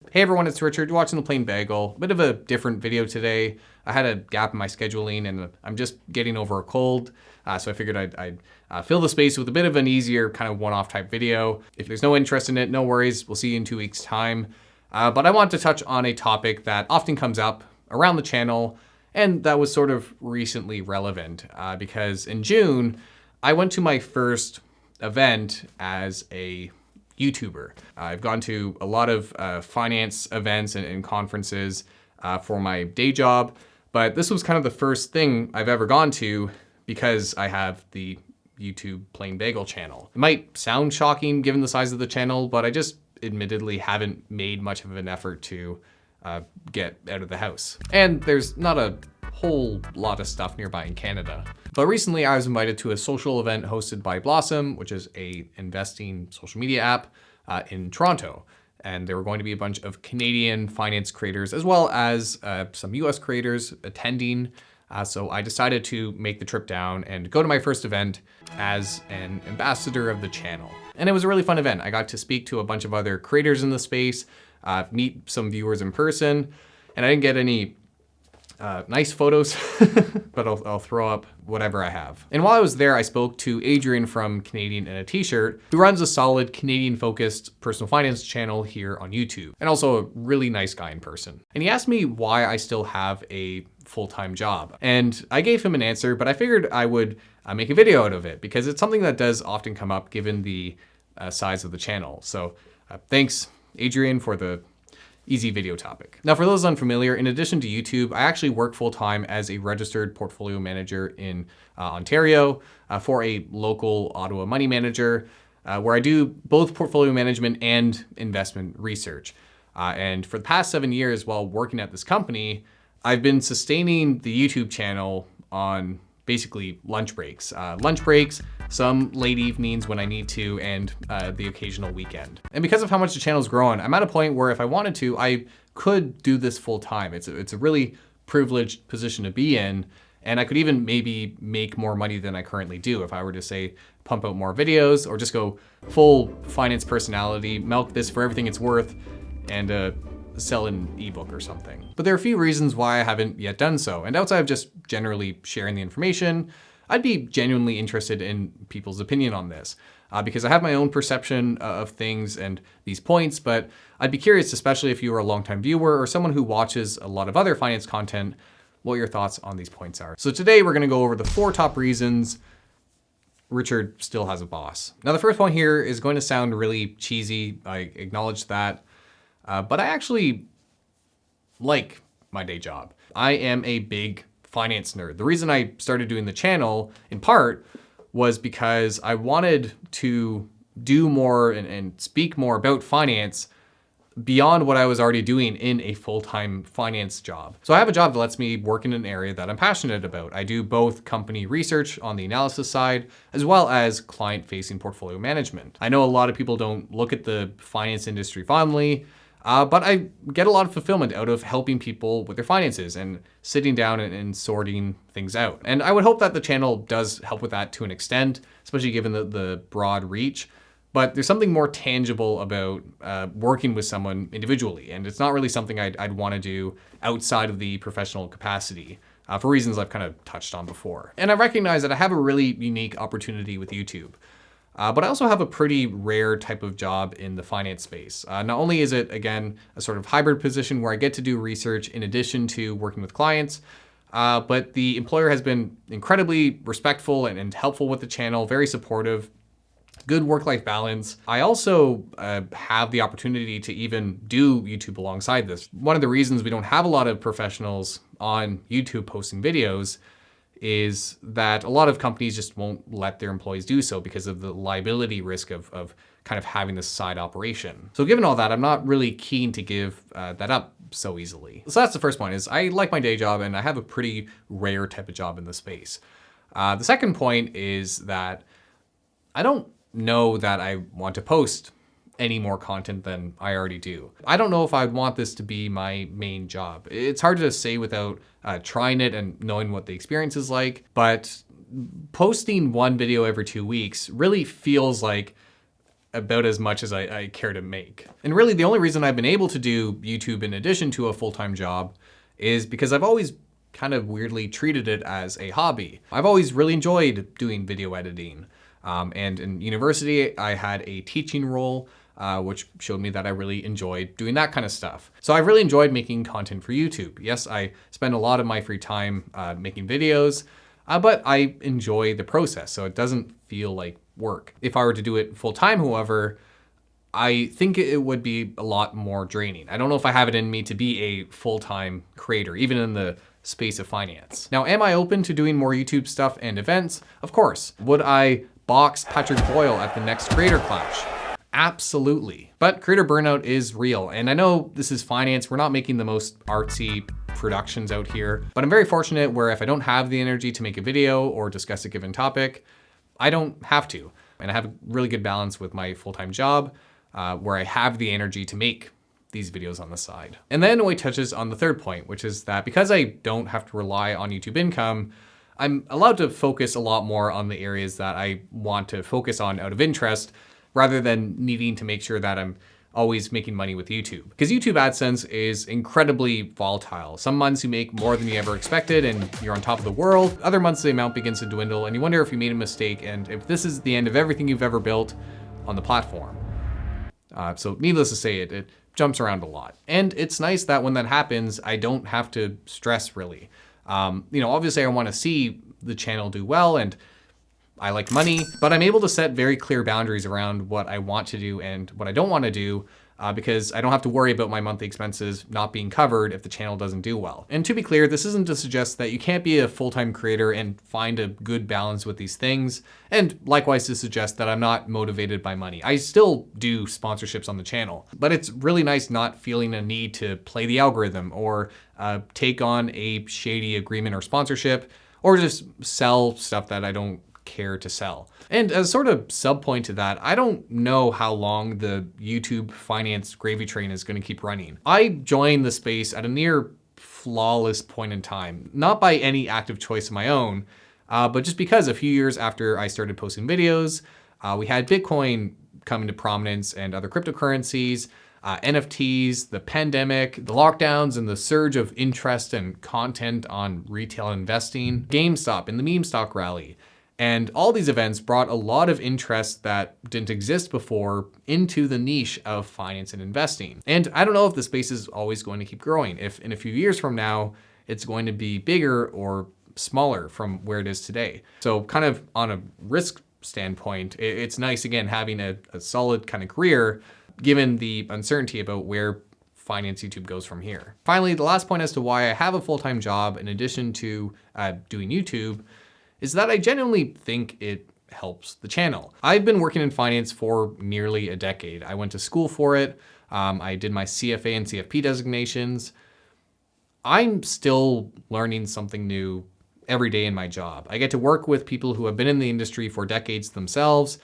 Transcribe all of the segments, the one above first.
Hey everyone, it's Richard. You're watching The Plain Bagel. A bit of a different video today. I had a gap in my scheduling and I'm just getting over a cold. So I figured I'd fill the space with a bit of an easier kind of one-off type video. If there's no interest in it, no worries. We'll see you in 2 weeks' time. But I want to touch on a topic that often comes up around the channel and that was sort of recently relevant because in June, I went to my first event as a YouTuber. I've gone to a lot of finance events and conferences for my day job, but this was kind of the first thing I've ever gone to because I have the YouTube Plain Bagel channel. It might sound shocking given the size of the channel, but I just admittedly haven't made much of an effort to get out of the house. And there's not a whole lot of stuff nearby in Canada. But recently I was invited to a social event hosted by Blossom, which is a investing social media app in Toronto. And there were going to be a bunch of Canadian finance creators as well as some US creators attending. So I decided to make the trip down and go to my first event as an ambassador of the channel. And it was a really fun event. I got to speak to a bunch of other creators in the space, meet some viewers in person, and I didn't get any nice photos, but I'll throw up whatever I have. And while I was there, I spoke to Adrian from Canadian in a T-shirt, who runs a solid Canadian-focused personal finance channel here on YouTube, and also a really nice guy in person. And he asked me why I still have a full-time job. And I gave him an answer, but I figured I would make a video out of it because it's something that does often come up given the size of the channel. So thanks, Adrian, for the easy video topic. Now, for those unfamiliar, in addition to YouTube, I actually work full-time as a registered portfolio manager in Ontario for a local Ottawa money manager, where I do both portfolio management and investment research. And for the past 7 years while working at this company, I've been sustaining the YouTube channel on basically lunch breaks. Some late evenings when I need to, and the occasional weekend. And because of how much the channel's grown, I'm at a point where if I wanted to, I could do this full time. It's a really privileged position to be in, and I could even maybe make more money than I currently do if I were to say, pump out more videos or just go full finance personality, milk this for everything it's worth, and sell an ebook or something. But there are a few reasons why I haven't yet done so. And outside of just generally sharing the information, I'd be genuinely interested in people's opinion on this because I have my own perception of things and these points, but I'd be curious, especially if you are a longtime viewer or someone who watches a lot of other finance content, what your thoughts on these points are. So today we're gonna go over the 4 top reasons Richard still has a boss. Now the first point here is going to sound really cheesy, I acknowledge that, but I actually like my day job. I am a big finance nerd. The reason I started doing the channel, in part, was because I wanted to do more and speak more about finance beyond what I was already doing in a full-time finance job. So I have a job that lets me work in an area that I'm passionate about. I do both company research on the analysis side, as well as client-facing portfolio management. I know a lot of people don't look at the finance industry fondly, but I get a lot of fulfillment out of helping people with their finances and sitting down and sorting things out. And I would hope that the channel does help with that to an extent, especially given the broad reach. But there's something more tangible about working with someone individually. And it's not really something I'd want to do outside of the professional capacity for reasons I've kind of touched on before. And I recognize that I have a really unique opportunity with YouTube. But I also have a pretty rare type of job in the finance space. Not only is it, again, a sort of hybrid position where I get to do research in addition to working with clients, but the employer has been incredibly respectful and helpful with the channel, very supportive, good work-life balance. I also have the opportunity to even do YouTube alongside this. One of the reasons we don't have a lot of professionals on YouTube posting videos is that a lot of companies just won't let their employees do so because of the liability risk of kind of having this side operation. So given all that, I'm not really keen to give that up so easily. So that's the first point, is I like my day job and I have a pretty rare type of job in the space. The second point is that I don't know that I want to post any more content than I already do. I don't know if I'd want this to be my main job. It's hard to say without trying it and knowing what the experience is like, but posting one video every 2 weeks really feels like about as much as I care to make. And really the only reason I've been able to do YouTube in addition to a full-time job is because I've always kind of weirdly treated it as a hobby. I've always really enjoyed doing video editing. And in university, I had a teaching role, which showed me that I really enjoyed doing that kind of stuff. So I've really enjoyed making content for YouTube. Yes, I spend a lot of my free time making videos, but I enjoy the process, so it doesn't feel like work. If I were to do it full time, however, I think it would be a lot more draining. I don't know if I have it in me to be a full-time creator, even in the space of finance. Now, am I open to doing more YouTube stuff and events? Of course. Would I box Patrick Boyle at the next Creator Clash? Absolutely. But creator burnout is real. And I know this is finance. We're not making the most artsy productions out here, but I'm very fortunate where if I don't have the energy to make a video or discuss a given topic, I don't have to. And I have a really good balance with my full-time job where I have the energy to make these videos on the side. And then Noe touches on the third point, which is that because I don't have to rely on YouTube income, I'm allowed to focus a lot more on the areas that I want to focus on out of interest, rather than needing to make sure that I'm always making money with YouTube. Because YouTube AdSense is incredibly volatile. Some months you make more than you ever expected and you're on top of the world. Other months the amount begins to dwindle and you wonder if you made a mistake and if this is the end of everything you've ever built on the platform. So needless to say, it jumps around a lot. And it's nice that when that happens, I don't have to stress really. Obviously I want to see the channel do well and I like money, but I'm able to set very clear boundaries around what I want to do and what I don't want to do because I don't have to worry about my monthly expenses not being covered if the channel doesn't do well. And to be clear, this isn't to suggest that you can't be a full-time creator and find a good balance with these things. And likewise to suggest that I'm not motivated by money. I still do sponsorships on the channel, but it's really nice not feeling a need to play the algorithm or take on a shady agreement or sponsorship or just sell stuff that I don't care to sell. And as sort of sub point to that, I don't know how long the YouTube finance gravy train is going to keep running. I joined the space at a near flawless point in time, not by any active choice of my own, but just because a few years after I started posting videos, we had Bitcoin come into prominence and other cryptocurrencies, NFTs, the pandemic, the lockdowns, and the surge of interest and content on retail investing, GameStop and the meme stock rally. And all these events brought a lot of interest that didn't exist before into the niche of finance and investing. And I don't know if the space is always going to keep growing. If in a few years from now, it's going to be bigger or smaller from where it is today. So kind of on a risk standpoint, it's nice, again, having a solid kind of career, given the uncertainty about where finance YouTube goes from here. Finally, the last point as to why I have a full-time job in addition to doing YouTube is that I genuinely think it helps the channel. I've been working in finance for nearly a decade. I went to school for it. I did my CFA and CFP designations. I'm still learning something new every day in my job. I get to work with people who have been in the industry for decades themselves,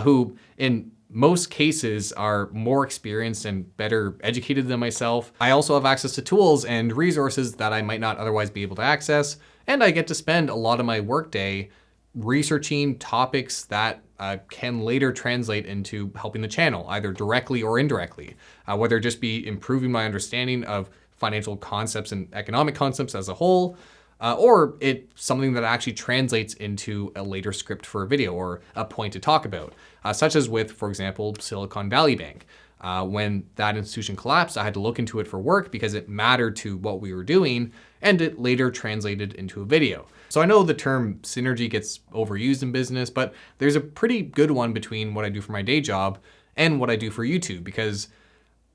who in most cases are more experienced and better educated than myself. I also have access to tools and resources that I might not otherwise be able to access. And I get to spend a lot of my workday researching topics that can later translate into helping the channel, either directly or indirectly, whether it just be improving my understanding of financial concepts and economic concepts as a whole, or it's something that actually translates into a later script for a video or a point to talk about, such as with, for example, Silicon Valley Bank. When that institution collapsed, I had to look into it for work because it mattered to what we were doing, and it later translated into a video. So I know the term synergy gets overused in business, but there's a pretty good one between what I do for my day job and what I do for YouTube, because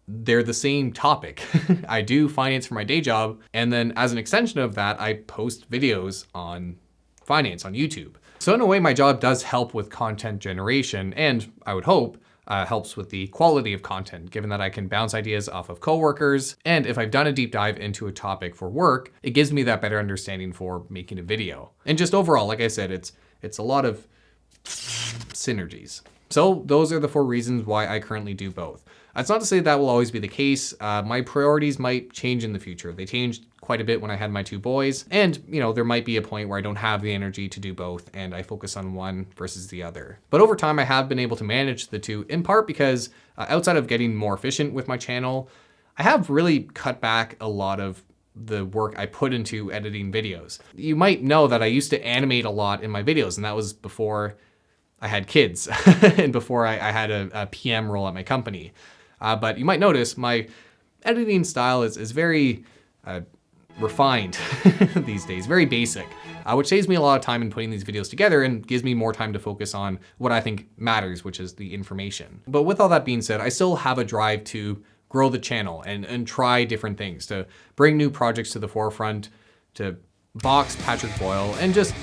they're the same topic. I do finance for my day job, and then as an extension of that, I post videos on finance on YouTube. So in a way, my job does help with content generation, and I would hope helps with the quality of content, given that I can bounce ideas off of coworkers. And if I've done a deep dive into a topic for work, it gives me that better understanding for making a video. And just overall, like I said, it's a lot of synergies. So those are the 4 reasons why I currently do both. That's not to say that will always be the case. My priorities might change in the future. They changed quite a bit when I had my 2 boys. And, you know, there might be a point where I don't have the energy to do both and I focus on one versus the other. But over time, I have been able to manage the two, in part because outside of getting more efficient with my channel, I have really cut back a lot of the work I put into editing videos. You might know that I used to animate a lot in my videos, and that was before I had kids and before I had a PM role at my company. But you might notice my editing style is very refined these days, very basic, which saves me a lot of time in putting these videos together and gives me more time to focus on what I think matters, which is the information. But with all that being said, I still have a drive to grow the channel and try different things, to bring new projects to the forefront, to box Patrick Boyle, and just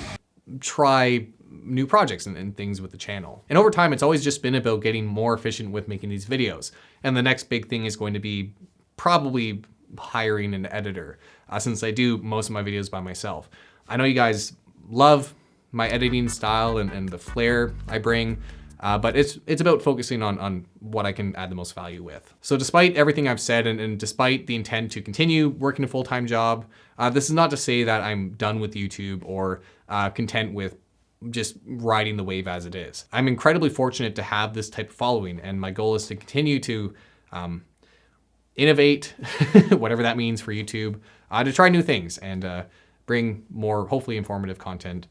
try new projects and things with the channel. And over time, it's always just been about getting more efficient with making these videos. And the next big thing is going to be probably hiring an editor, since I do most of my videos by myself. I know you guys love my editing style and the flair I bring, but it's about focusing on what I can add the most value with. So despite everything I've said and despite the intent to continue working a full-time job, this is not to say that I'm done with YouTube or content with just riding the wave as it is. I'm incredibly fortunate to have this type of following, and my goal is to continue to innovate, whatever that means for YouTube, to try new things and bring more hopefully informative content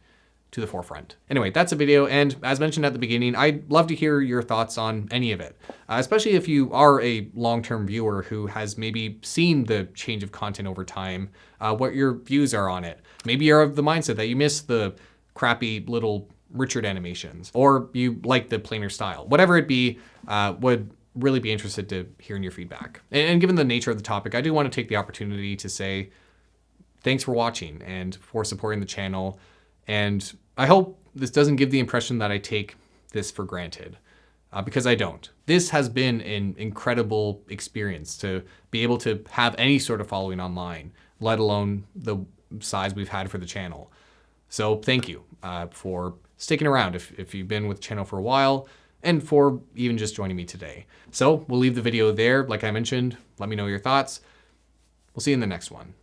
to the forefront. Anyway, that's a video, and as mentioned at the beginning, I'd love to hear your thoughts on any of it, especially if you are a long-term viewer who has maybe seen the change of content over time, what your views are on it. Maybe you're of the mindset that you miss the crappy little Richard animations, or you like the plainer style. Whatever it be, would really be interested to hearing your feedback. And given the nature of the topic, I do want to take the opportunity to say thanks for watching and for supporting the channel. And I hope this doesn't give the impression that I take this for granted, because I don't. This has been an incredible experience to be able to have any sort of following online, let alone the size we've had for the channel. So thank you for sticking around if you've been with the channel for a while, and for even just joining me today. So we'll leave the video there. Like I mentioned, let me know your thoughts. We'll see you in the next one.